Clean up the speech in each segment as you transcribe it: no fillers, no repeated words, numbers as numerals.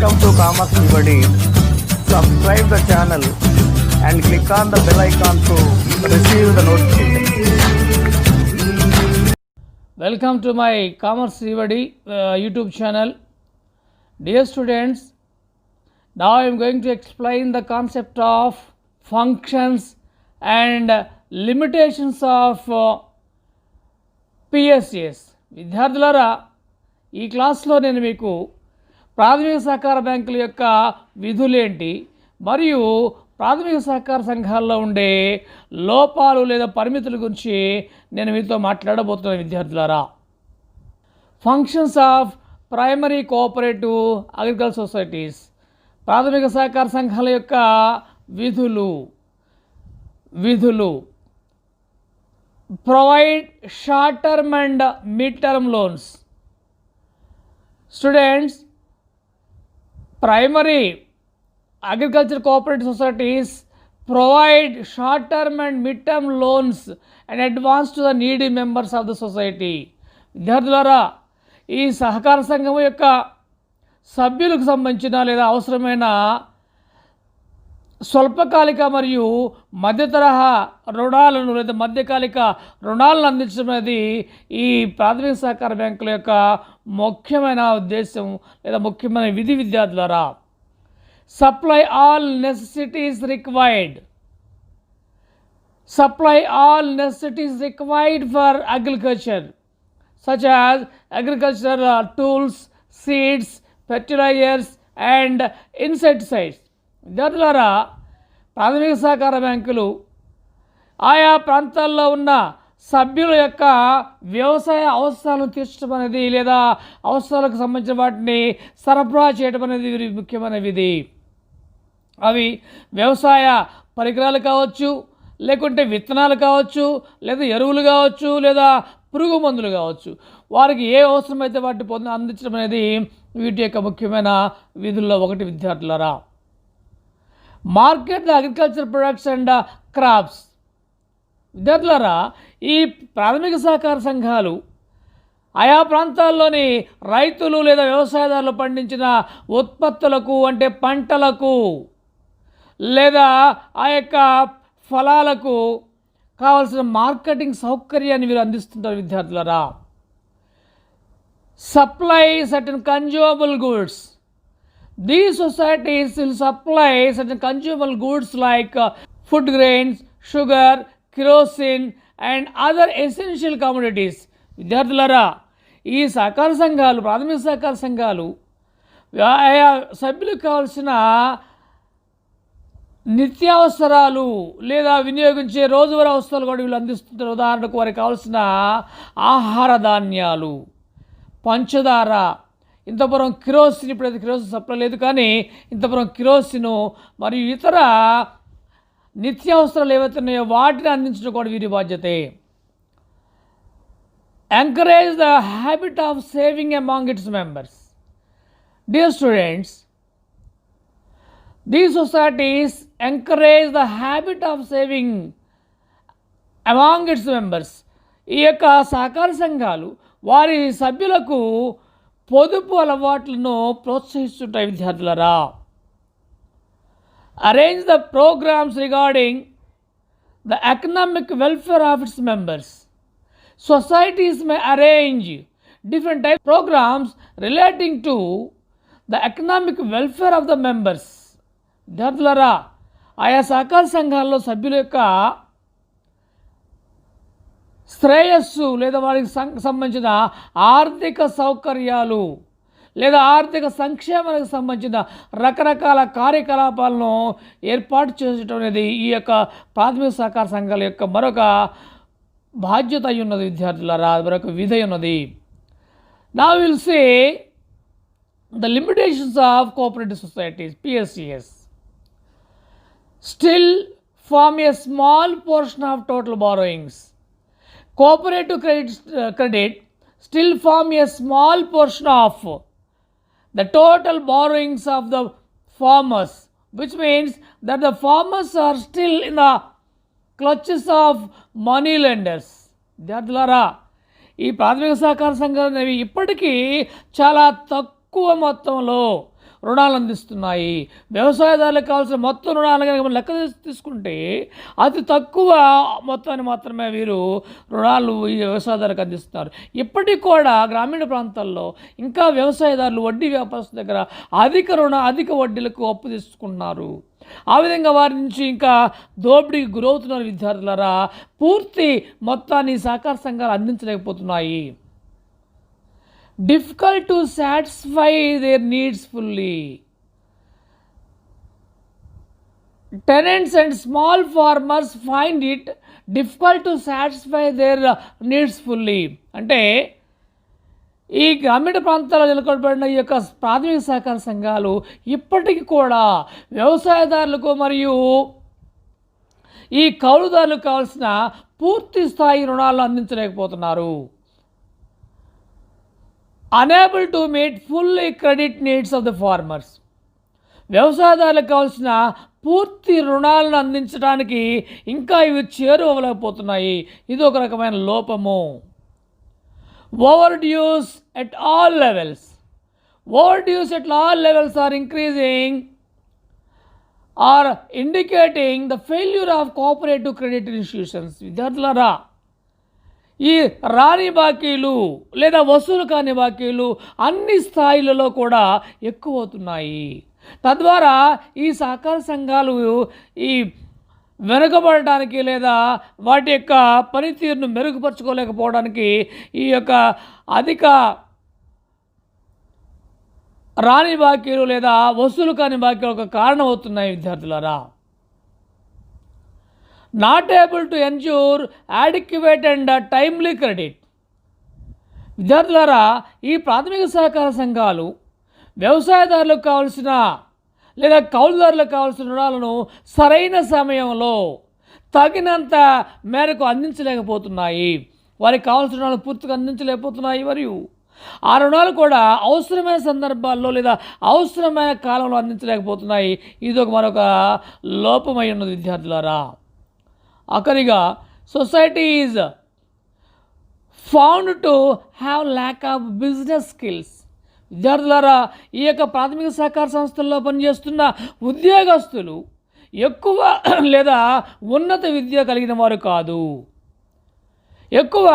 Welcome to Commerce Everybody. Subscribe the channel and click on the bell icon to receive the notification. Welcome to my Commerce Everybody YouTube channel. Dear students, now I am going to explain the concept of functions and limitations of PSEs. విద్యార్థులారా, ఈ క్లాస్లో నేను మీకు ప్రాథమిక సహకార బ్యాంకుల యొక్క విధులేంటి మరియు ప్రాథమిక సహకార సంఘాల్లో ఉండే లోపాలు లేదా పరిమితుల గురించి నేను మీతో మాట్లాడబోతున్నాను. విద్యార్థులారా, functions of primary cooperative agriculture societies, ప్రాథమిక సహకార సంఘాల యొక్క విధులు provide short term and mid term loans. Students, primary agriculture cooperative societies provide short term and mid term loans and advance to the needy members of the society. విద్యార్థులారా, ఈ సహకార సంఘం యొక్క సభ్యులకు సంబంధించిన లేదా అవసరమైన స్వల్పకాలిక మరియు మధ్య తరహా రుణాలను లేదా మధ్యకాలిక రుణాలను అందించడం అనేది ఈ ప్రాథమిక సహకార బ్యాంకుల యొక్క ముఖ్యమైన ఉద్దేశం లేదా ముఖ్యమైన విధి. విద్యార్థులారా, supply all necessities required for agriculture such as agriculture tools, seeds, fertilizers and insecticides. విద్యార్థులారా, ప్రాథమిక సహకార బ్యాంకులు ఆయా ప్రాంతాల్లో ఉన్న సభ్యుల యొక్క వ్యవసాయ అవసరాలను తీర్చడం అనేది లేదా అవసరాలకు సంబంధించిన వాటిని సరఫరా చేయడం అనేది ముఖ్యమైన విధి. అవి వ్యవసాయ పరికరాలు కావచ్చు, లేకుంటే విత్తనాలు కావచ్చు, లేదా ఎరువులు కావచ్చు, లేదా పురుగు మందులు కావచ్చు. వారికి ఏ అవసరమైతే వాటిని అందించడం అనేది వీటి యొక్క ముఖ్యమైన విధుల్లో ఒకటి. విద్యార్థులారా, market the agriculture products and crops. విద్యార్థులారా, ఈ ప్రాథమిక సహకార సంఘాలు ఆయా ప్రాంతాల్లోని రైతులు లేదా వ్యవసాయదారులు పండించిన ఉత్పత్తులకు అంటే పంటలకు లేదా ఆ యొక్క ఫలాలకు కావలసిన మార్కెటింగ్ సౌకర్యాన్ని వీరు అందిస్తుంటారు. విద్యార్థులారా, supply certain consumable goods. These societies will supply certain consumable goods like food grains, sugar, kerosene and other essential commodities. విద్యార్థులారా, ఈ సహకార సంఘాలు ప్రాథమిక సహకార సంఘాలు ఆయా సభ్యులకు కావాల్సిన నిత్యావసరాలు లేదా వినియోగించే రోజువారీ అవసరాలు కూడా వీళ్ళు అందిస్తుంటారు. ఉదాహరణకు వారికి కావాల్సిన ఆహార ధాన్యాలు, పంచదార, ఇంతపురం కిరోసిన్, ఇప్పుడైతే కిరోసిన్ సప్లై లేదు కానీ ఇంతపురం కిరోసిను మరియు ఇతర నిత్యావసరాలు ఏవైతే ఉన్నాయో వాటిని అందించడం కూడా వీరి బాధ్యతే. Encourage the habit of saving among its members. Dear students, these societies encourage the habit of saving among its members. ఈ యొక్క సహకార సంఘాలు వారి సభ్యులకు పొదుపు అలవాట్లను ప్రోత్సహిస్తుంటాయి. విద్యార్థులారా, arrange the programmes regarding the economic welfare of its members. Societies may arrange different type programmes relating to the economic welfare of the members. విద్యార్థులారా, ఆయా సహకార సంఘాల్లో సభ్యుల యొక్క శ్రేయస్సు లేదా వారికి సంబంధించిన ఆర్థిక సౌకర్యాలు లేదా ఆర్థిక సంక్షేమానికి సంబంధించిన రకరకాల కార్యకలాపాలను ఏర్పాటు చేయడం అనేది ఈ యొక్క ప్రాథమిక సహకార సంఘాల యొక్క మరొక బాధ్యత అయి ఉన్నది. విద్యార్థులారా, మరొక విధి ఉన్నది. Now will say the limitations of cooperative societies PSEs. Still form a small portion of total borrowings. Cooperative credit still form a small portion of the total borrowings of the farmers, which means that the farmers are still in the clutches of money lenders. విద్యార్థులారా, ఈ ప్రాథమిక సహకార సంఘాలు అనేవి ఇప్పటికీ చాలా తక్కువ మొత్తంలో రుణాలు అందిస్తున్నాయి. వ్యవసాయదారులకు కావాల్సిన మొత్తం రుణాలు కనుక మనం లెక్క తీసుకుంటే అతి తక్కువ మొత్తాన్ని మాత్రమే వీరు రుణాలు ఈ వ్యవసాయదారులకు అందిస్తున్నారు. ఇప్పటికి కూడా గ్రామీణ ప్రాంతాల్లో ఇంకా వ్యవసాయదారులు వడ్డీ వ్యాపారస్తుల దగ్గర అధిక వడ్డీలకు అప్పు తీసుకుంటున్నారు. ఆ విధంగా వారి నుంచి ఇంకా దోపిడీకి గురవుతున్నారు. విద్యార్థులారా, పూర్తి మొత్తాన్ని సహకార సంఘాలు అందించలేకపోతున్నాయి. Difficult to satisfy their needs fully. Tenants and small farmers find it difficult to satisfy their needs fully. అంటే ఈ గ్రామీణ ప్రాంతాల్లో నెలకొల్పబడిన ఈ యొక్క ప్రాథమిక సహకార సంఘాలు ఇప్పటికీ కూడా వ్యవసాయదారులకు మరియు ఈ కౌలుదారులకు కావాల్సిన పూర్తి స్థాయి రుణాలను అందించలేకపోతున్నారు. Unable to meet fully credit needs of the farmers. వ్యవసాయదారులకు కావాల్సిన పూర్తి రుణాలను అందించడానికి ఇంకా ఇవి చేరువలేకపోతున్నాయి. ఇది ఒక రకమైన లోపము. Overdues at all levels. Overdues at all levels are increasing or indicating the failure of cooperative credit institutions. విద్యార్థులారా, ఈ రాని బాకీలు లేదా వసూలు కాని బాకీలు అన్ని స్థాయిలలో కూడా ఎక్కువ అవుతున్నాయి. తద్వారా ఈ సహకార సంఘాలు ఈ వెనుకబడటానికి లేదా వాటి యొక్క పనితీరును మెరుగుపరచుకోలేకపోవడానికి ఈ యొక్క అధిక రాని బాకీలు లేదా వసూలు కాని బాకీలు ఒక కారణం అవుతున్నాయి. విద్యార్థులారా, not able to ensure adequate and timely credit. విద్యార్థులారా, ఈ ప్రాథమిక సహకార సంఘాలు వ్యవసాయదారులకు కావాల్సిన లేదా కౌలుదారులకు కావాల్సిన రుణాలను సరైన సమయంలో తగినంత మేరకు అందించలేకపోతున్నాయి. వారికి కావాల్సిన రుణాలు పూర్తిగా అందించలేకపోతున్నాయి. మరియు ఆ రుణాలు కూడా అవసరమైన సందర్భాల్లో లేదా అవసరమైన కాలంలో అందించలేకపోతున్నాయి. ఇది మరొక లోపమై ఉన్నది. విద్యార్థులారా, ఆఖరిగా society is found to have lack of business skills. విద్యార్థులారా, ఈ యొక్క ప్రాథమిక సహకార సంస్థల్లో పనిచేస్తున్న ఉద్యోగస్తులు ఎక్కువ లేదా ఉన్నత విద్య కలిగిన వారు కాదు. ఎక్కువ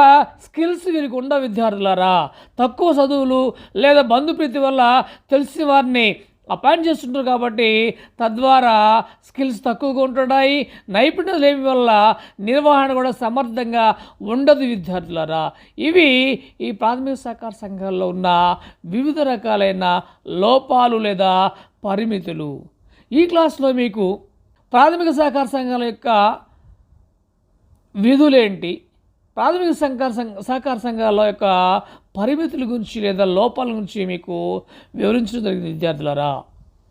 స్కిల్స్ వీరికి ఉండవు. విద్యార్థులారా, తక్కువ చదువులు లేదా బంధుప్రీతి వల్ల తెలిసిన వారిని అపాయింట్ చేస్తుంటారు కాబట్టి తద్వారా స్కిల్స్ తక్కువగా ఉంటున్నాయి. నైపుణ్యం లేని వల్ల నిర్వహణ కూడా సమర్థంగా ఉండదు. విద్యార్థులారా, ఇవి ఈ ప్రాథమిక సహకార సంఘాల్లో ఉన్న వివిధ రకాలైన లోపాలు లేదా పరిమితులు. ఈ క్లాస్లో మీకు ప్రాథమిక సహకార సంఘాల యొక్క విధులేంటి, ప్రాథమిక సహకార సంఘాల యొక్క పరిమితుల గురించి లేదా లోపాల గురించి మీకు వివరించడం జరిగింది. విద్యార్థులారా,